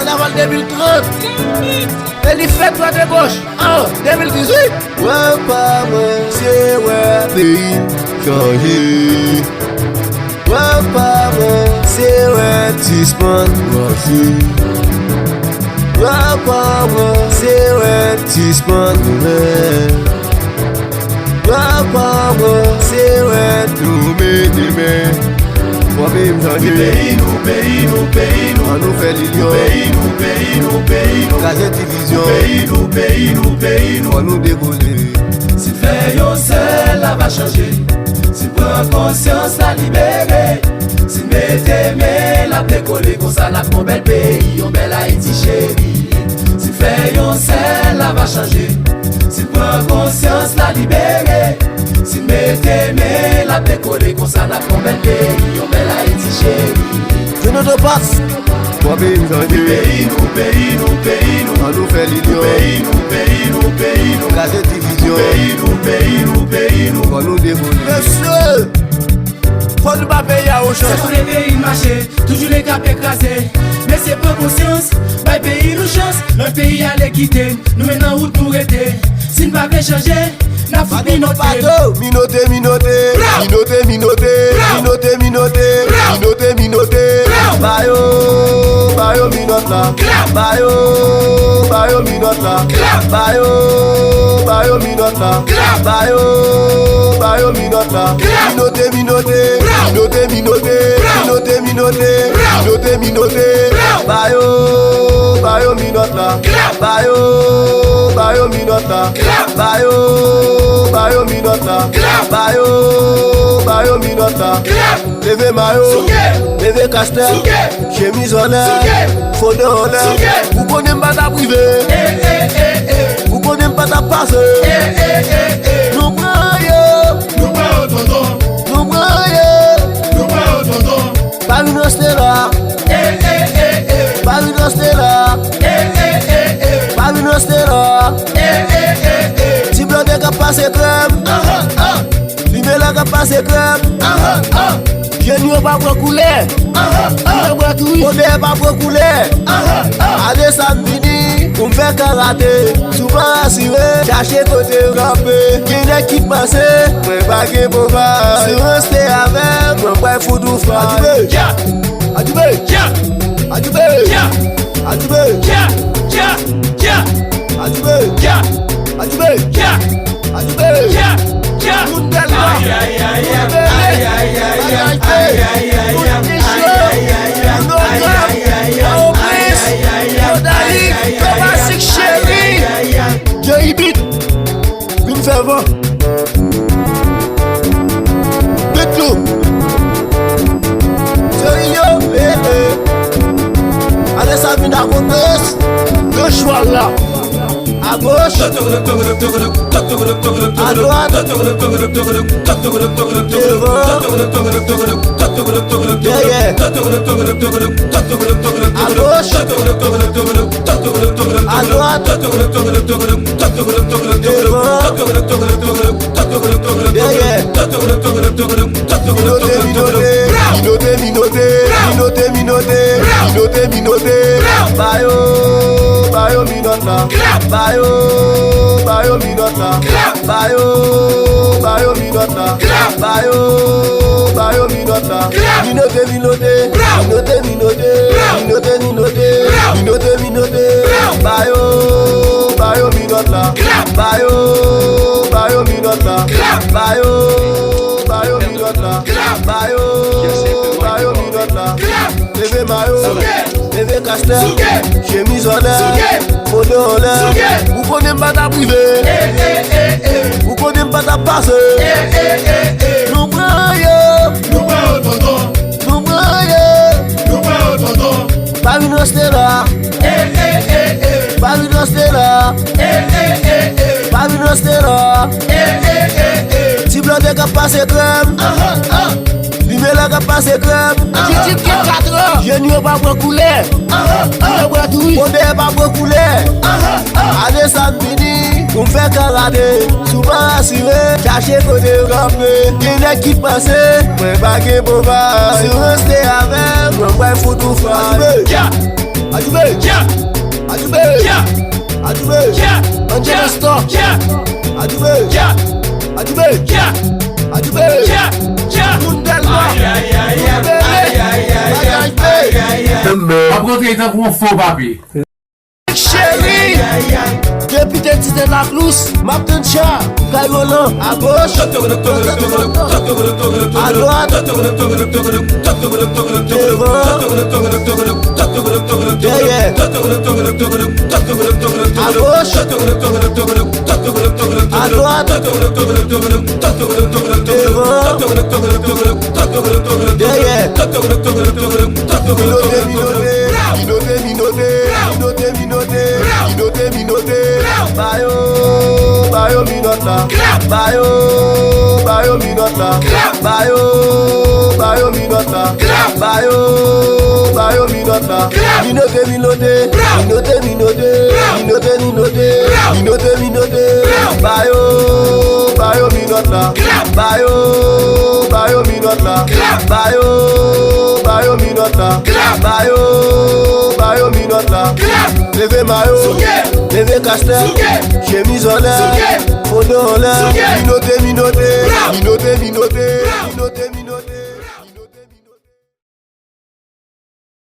Carnaval 2030. Et les fêtes droite et gauche en 2018. Ouais, pas moi, c'est ouais, pays changé. Ouais, pas moi, c'est ouais, Tisman, voici. Ouais, pas moi, c'est ouais, Tisman, ouais. Ouais, pas moi, c'est ouais, tout mes moi-même changé. Nous, on nous fait l'illusion. nous, Gazette division. nous, on nous décoller. Si fait yon seul, la va changer. Si prend conscience, la libérer. Si mettez aimé, la décoller. Comme ça, la mon bel pays, on bel Haïti chérie. Si fait yon seul, la va changer. Si prend conscience, la libérer. Si mettez aimé, la décoller. Comme ça, la mon bel pays, on bel Haïti chérie. Je ne te passe. Moi-même changé. Nous, on nous fait l'illusion. nous, Gazette division. nous, on nous décoller. Monsieur, faut nous pas payer à Auchan. c'est pour les pays marcher, toujours les caps écrasés. Mais c'est pas conscience, bah pays nous chance. Le pays allait quitter, nous maintenant où nous rester. Si nous pas changer, n'a pas mis notre Minoté. Bayo minot la. Bayo minot la. Levez maillot, levez castel, chemise en l'air, fondé en l'air. Vous connaissez pas ta privée, vous connaissez pas ta passe. Nous prenons, pas une stella, pas une stella, pas une stella. Si blanc de cap passe crème, l'hiver la cap passe crème. Je n'y ai pas pour couler. On n'est pas pour couler. Allez samedi, on fait karaté. Souvent assuré, chercher côté rampé. Qui n'est qui passe, moi pas qui pour faire. Si on se avec, moi pas foutre ou frappe. Allez, ça vient d'Acondos, le choix là. À gauche, à droite, Bayo minot la. Bayo minot la. Levez maillot, levez castel, chemise en l'air, fondé en l'air. Vous connaissez pas ta privée, vous connaissez pas ta passe. Nous prenons, pas une stella, pas une stella, pas une stella. Si blanc de cap passe crème, l'hiver la cap passe crème. Je n'y ai pas pour couler. On n'est pas pour couler. Allez samedi, on fait karaté. Souvent assuré, chercher côté rampé. Qui n'est qui passe, moi pas qui pour faire. Si on reste avec, moi pas foutre ou frappe. Adjoubé. Adjoubé. Adjoubé. Angela Store. Adjoubé. Adjoubé. Adjoubé. Après, tu es un faux papier. Chérie, député de la Clousse, Martin Cha, Kayolan, à gauche, à droite, devant, derrière, à gauche, à droite, devant, derrière, Minodé, Bayo minot la, Bayo minot la, Bayo minot la, Bayo minot la, Minodé, Bayo minot la, Bayo minot la, Bayo minot la, Bayo minot la, levez maillot, levez castel, chemise en l'air, photo en l'air, minodé,